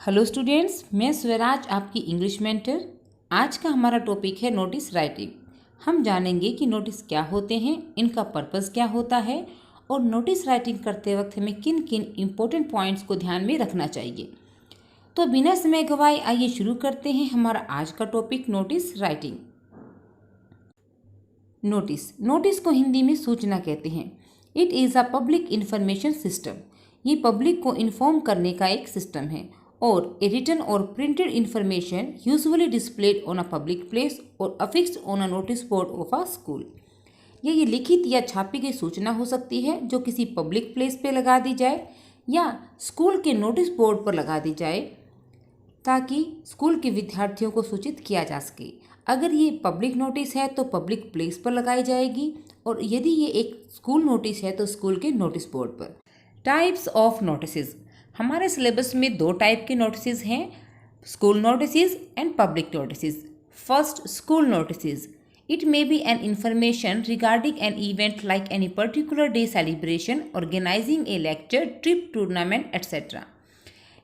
Hello students, मैं स्वराज आपकी English mentor. आज का हमारा टॉपिक है नोटिस राइटिंग। हम जानेंगे कि नोटिस क्या होते हैं, इनका पर्पस क्या होता है और नोटिस राइटिंग करते वक्त हमें किन किन इम्पोर्टेंट पॉइंट्स को ध्यान में रखना चाहिए। तो बिना समय गवाए आइए शुरू करते हैं हमारा आज का टॉपिक नोटिस राइटिंग। नोटिस को हिंदी में सूचना कहते हैं। It is a public information system. ये पब्लिक को इन्फॉर्म करने का एक सिस्टम है और ए रिटन और printed information usually displayed on a public place और affixed on a notice board of a school. ये लिखित या छापी गई सूचना हो सकती है जो किसी पब्लिक प्लेस पे लगा दी जाए या स्कूल के नोटिस बोर्ड पर लगा दी जाए ताकि स्कूल के विद्यार्थियों को सूचित किया जा सके। अगर ये पब्लिक नोटिस है तो पब्लिक प्लेस पर लगाई जाएगी और यदि ये एक स्कूल नोटिस है तो स्कूल के नोटिस बोर्ड पर। Types of notices. हमारे सिलेबस में दो टाइप के नोटिसेस हैं, school notices and public notices. First, school notices. It may be an information regarding an event like any particular day celebration, organizing a lecture, trip, tournament, etc.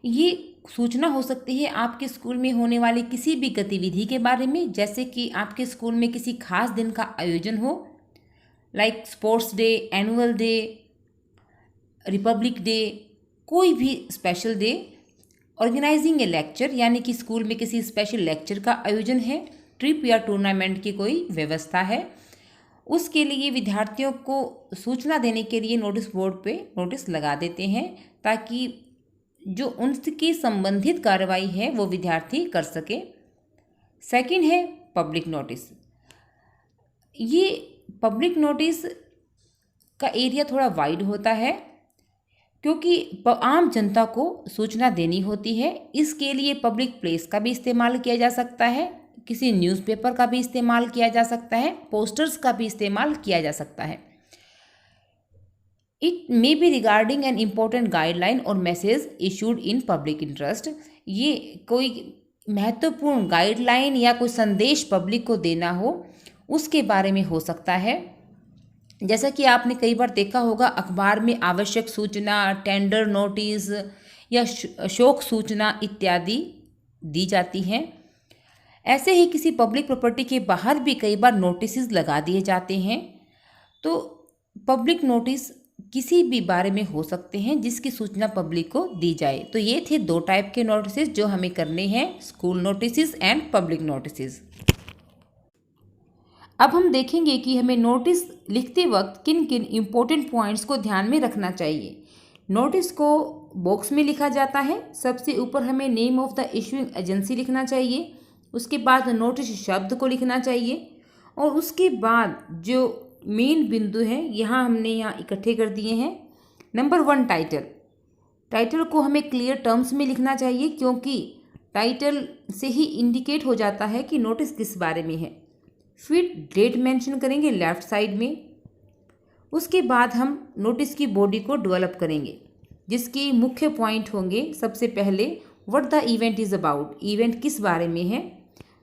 ये सूचना हो सकती है आपके स्कूल में होने वाली किसी भी गतिविधि के बारे में, जैसे कि आपके स्कूल में किसी खास दिन का आयोजन हो, like sports day, annual day, Republic day, कोई भी स्पेशल डे। ऑर्गेनाइजिंग ए लेक्चर, यानी कि स्कूल में किसी स्पेशल लेक्चर का आयोजन है, ट्रिप या टूर्नामेंट की कोई व्यवस्था है, उसके लिए विद्यार्थियों को सूचना देने के लिए नोटिस बोर्ड पे नोटिस लगा देते हैं ताकि जो उनकी संबंधित कार्रवाई है वो विद्यार्थी कर सके। सेकंड है पब्लिक नोटिस। ये पब्लिक नोटिस का एरिया थोड़ा वाइड होता है क्योंकि आम जनता को सूचना देनी होती है। इसके लिए पब्लिक प्लेस का भी इस्तेमाल किया जा सकता है, किसी न्यूज़पेपर का भी इस्तेमाल किया जा सकता है, पोस्टर्स का भी इस्तेमाल किया जा सकता है। It may be regarding an important guideline और message issued in public interest. ये कोई महत्वपूर्ण गाइडलाइन या कोई संदेश पब्लिक को देना हो उसके बारे में हो सकता है। जैसा कि आपने कई बार देखा होगा, अखबार में आवश्यक सूचना, टेंडर नोटिस या शोक सूचना इत्यादि दी जाती हैं। ऐसे ही किसी पब्लिक प्रॉपर्टी के बाहर भी कई बार नोटिस लगा दिए जाते हैं। तो पब्लिक नोटिस किसी भी बारे में हो सकते हैं जिसकी सूचना पब्लिक को दी जाए। तो ये थे दो टाइप के नोटिस जो हमें करने हैं, school notice and public notice. अब हम देखेंगे कि हमें नोटिस लिखते वक्त किन किन इम्पोर्टेंट पॉइंट्स को ध्यान में रखना चाहिए। नोटिस को बॉक्स में लिखा जाता है। सबसे ऊपर हमें name of the issuing agency लिखना चाहिए, उसके बाद नोटिस शब्द को लिखना चाहिए और उसके बाद जो मेन बिंदु हैं यहाँ हमने यहाँ इकट्ठे कर दिए हैं। नंबर 1, टाइटल को हमें क्लियर टर्म्स में लिखना चाहिए क्योंकि टाइटल से ही इंडिकेट हो जाता है कि नोटिस किस बारे में है। फिर डेट मेंशन करेंगे लेफ्ट साइड में। उसके बाद हम नोटिस की बॉडी को डेवलप करेंगे जिसके मुख्य पॉइंट होंगे। सबसे पहले what the event is about, event किस बारे में है।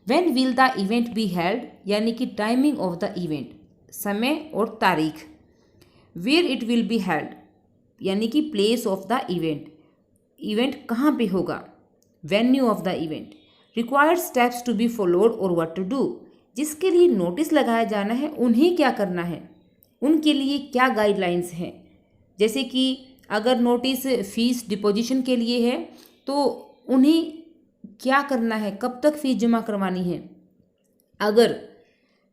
When will the event be held, यानी कि टाइमिंग ऑफ द इवेंट, समय और तारीख। Where it will be held, यानी कि place of the event, event कहाँ पे होगा। Venue of the event. Required steps to be followed और व्हाट टू डू, जिसके लिए नोटिस लगाया जाना है उन्हें क्या करना है, उनके लिए क्या गाइडलाइंस हैं। जैसे कि अगर नोटिस फीस डिपोजिशन के लिए है तो उन्हें क्या करना है, कब तक फीस जमा करवानी है। अगर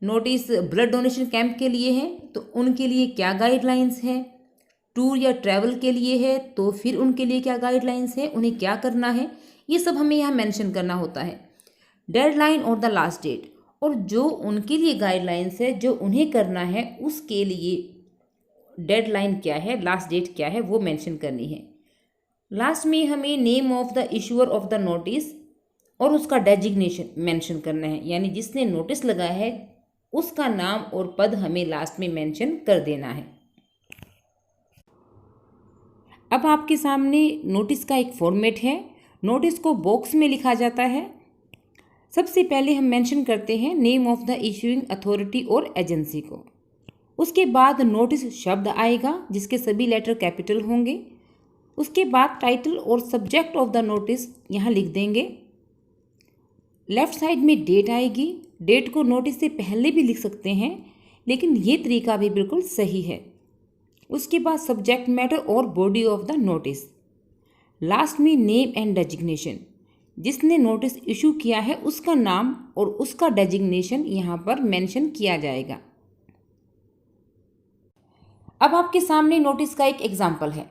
नोटिस ब्लड डोनेशन कैंप के लिए है तो उनके लिए क्या गाइडलाइंस हैं। टूर या ट्रैवल के लिए है तो फिर उनके लिए क्या गाइडलाइंस है, उन्हें क्या करना है, ये सब हमें यहाँ मेंशन करना होता है। डेडलाइन और द लास्ट डेट, और जो उनके लिए गाइडलाइंस है, जो उन्हें करना है उसके लिए डेडलाइन क्या है, लास्ट डेट क्या है, वो मेंशन करनी है। लास्ट में हमें name of the issuer of the notice और उसका डेजिग्नेशन मेंशन करना है, यानी जिसने नोटिस लगाया है उसका नाम और पद हमें लास्ट में मेंशन कर देना है। अब आपके सामने नोटिस का एक फॉर्मेट है। नोटिस को बॉक्स में लिखा जाता है। सबसे पहले हम मेंशन करते हैं name of the issuing authority और एजेंसी को। उसके बाद नोटिस शब्द आएगा जिसके सभी लेटर कैपिटल होंगे। उसके बाद टाइटल और सब्जेक्ट ऑफ द नोटिस यहाँ लिख देंगे। लेफ्ट साइड में डेट आएगी। डेट को नोटिस से पहले भी लिख सकते हैं, लेकिन ये तरीका भी बिल्कुल सही है। उसके बाद सब्जेक्ट मैटर और body of the notice. Last में नेम एंड डेजिग्नेशन। जिसने नोटिस इशू किया है उसका नाम और उसका डेजिग्नेशन यहाँ पर मेंशन किया जाएगा। अब आपके सामने नोटिस का एक एग्जाम्पल है।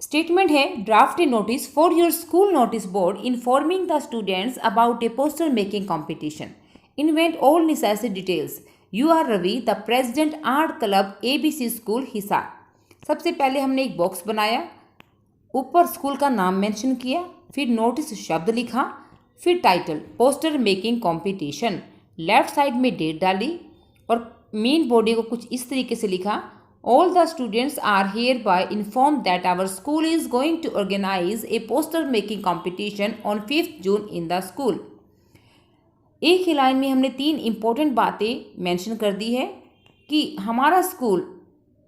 स्टेटमेंट है, draft a notice for your school notice board informing the students about a poster making competition. Invent all necessary details. You are Ravi, the president art club ABC school Hisar. सबसे पहले हमने एक box बनाया, ऊपर school का नाम mention किया, फिर नोटिस शब्द लिखा, फिर title poster making competition, left side में डेट डाली और मेन बॉडी को कुछ इस तरीके से लिखा, all the students are hereby inform that our school is going to organise a poster making competition on 5 June in the school. एक ही लाइन में हमने 3 इंपॉर्टेंट बातें मेंशन कर दी है कि हमारा स्कूल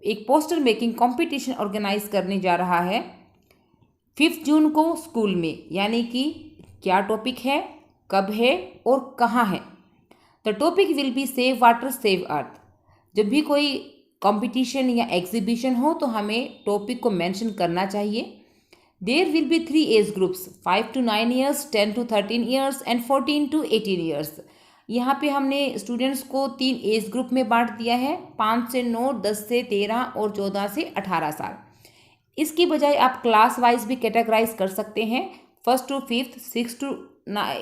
एक पोस्टर मेकिंग कॉम्पिटिशन ऑर्गेनाइज करने जा रहा है 5 जून को स्कूल में, यानी कि क्या टॉपिक है, कब है और कहाँ है। The topic will be save water save earth. जब भी कोई कंपटीशन या एग्जीबिशन हो तो हमें टॉपिक को मेंशन करना चाहिए। There will be 3 age groups 5 to 9 years, 10 to 13 years and 14 to 18 years. यहाँ पे हमने स्टूडेंट्स को 3 एज ग्रुप में बांट दिया है, 5 से 9, 10 से 13 और 14 से 18 साल। इसकी बजाय आप क्लास वाइज भी कैटेगराइज कर सकते हैं, 1st to 5th, 6th to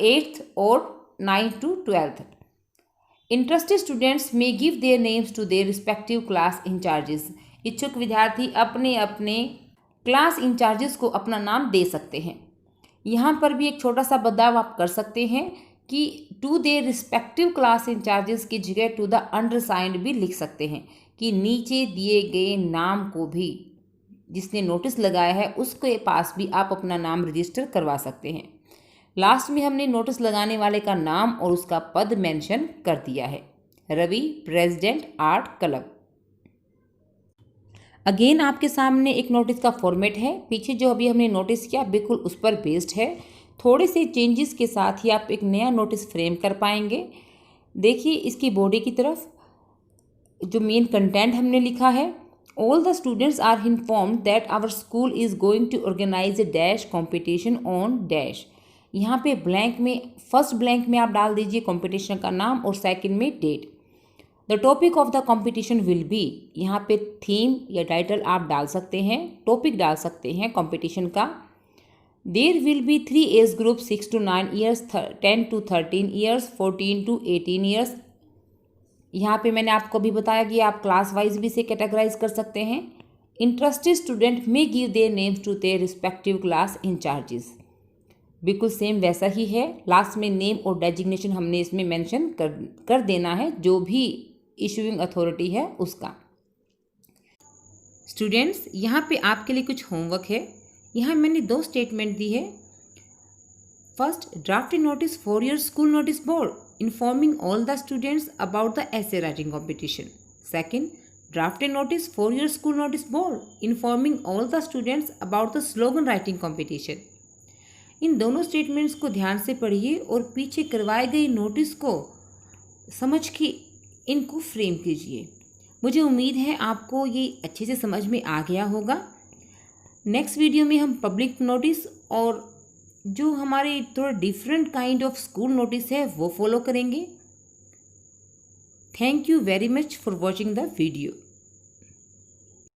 8th और 9th to 12th। Interested students may give their names to their respective class incharges. इच्छुक विद्यार्थी अपने अपने क्लास इंचार्जेस को अपना नाम दे सकते हैं। यहाँ पर भी एक छोटा सा बदलाव आप कर सकते हैं कि to their respective class incharges की जगह टू द अंडरसाइंड भी लिख सकते हैं कि नीचे दिए गए नाम को भी जिसने नोटिस लगाया है उसके पास भी आप अपना नाम रजिस्टर करवा सकते हैं। लास्ट में हमने नोटिस लगाने वाले का नाम और उसका पद मेंशन कर दिया है, Ravi, president art club. Again आपके सामने एक नोटिस का फॉर्मेट है। पीछे जो अभी हमने नोटिस किया बिल्कुल उस पर बेस्ड है। थोड़े से चेंजेस के साथ ही आप एक नया नोटिस फ्रेम कर पाएंगे। देखिए इसकी बॉडी की तरफ जो मेन कंटेंट हमने लिखा है, all the students are informed that our school is going to organise a dash competition on dash. यहाँ पे ब्लैंक में, फर्स्ट ब्लैंक में आप डाल दीजिए कॉम्पिटिशन का नाम और सेकंड में date. The topic of the competition will be, यहाँ पे थीम या टाइटल आप डाल सकते हैं, टॉपिक डाल सकते हैं कॉम्पिटिशन का। There will be 3 age group 6 to 9 years, 10 to 13 years, 14 to 18 years. यहाँ पे मैंने आपको भी बताया कि आप क्लास वाइज भी इसे कैटेगराइज कर सकते हैं। Interested student may give their names to their respective class incharges. बिल्कुल सेम वैसा ही है। लास्ट में नेम और डेजिग्नेशन हमने इसमें मेंशन कर देना है, जो भी इशूइंग अथॉरिटी है उसका। स्टूडेंट्स यहाँ पे आपके लिए कुछ होमवर्क है। यहाँ मैंने 2 स्टेटमेंट दी है। First, draft a notice for your school notice board informing all the students about the essay writing competition. Second, draft a notice for your school notice board informing all the students about the slogan writing competition. इन दोनों statements को ध्यान से पढ़िए और पीछे करवाए गए नोटिस को समझ के इनको फ्रेम कीजिए। मुझे उम्मीद है आपको ये अच्छे से समझ में आ गया होगा। नेक्स्ट वीडियो में हम पब्लिक नोटिस और जो हमारे थोड़ा different kind of school notice है वो फॉलो करेंगे। Thank you very much for watching the video.